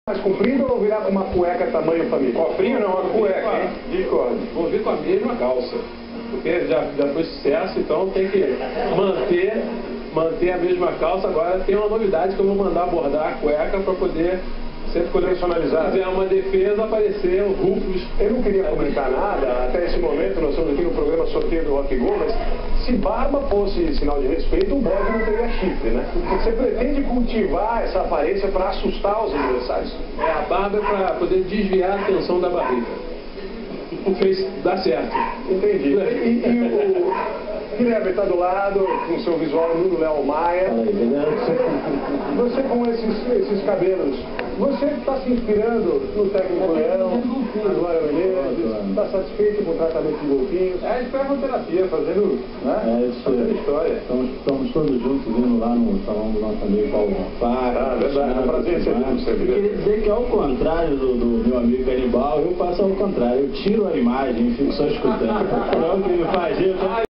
Mais comprido ou virar com uma cueca tamanho família? Cofrinho não, uma cueca, hein? Discordo. Vou vir com a mesma calça. Porque já foi sucesso, então tem que manter a mesma calça. Agora tem uma novidade que eu vou mandar bordar a cueca para poder sempre personalizar. Se fizer uma defesa, aparecer o Rufus. Eu não queria comentar nada, até esse momento nós estamos aqui no programa Sorteio do Rock Go, mas se barba fosse sinal de respeito, o bode não teria chifre, né? Você pretende cultivar essa aparência para assustar os adversários? A barba é para poder desviar a atenção da barriga. Dá certo. Entendi. E o Guilherme está do lado, com seu visual Nuno Léo Maia. Você com esses cabelos, você está se inspirando no técnico Leão, na Glória Menezes, está satisfeito com o tratamento de golfinhos? A gente faz uma terapia, fazendo história. Estamos todos juntos indo lá no salão do nosso amigo Paulo Gonçalves. Verdade, é um prazer ser com você. Queria dizer que ao contrário do meu amigo Canibal, eu faço ao contrário, eu tiro a imagem e fico só escutando.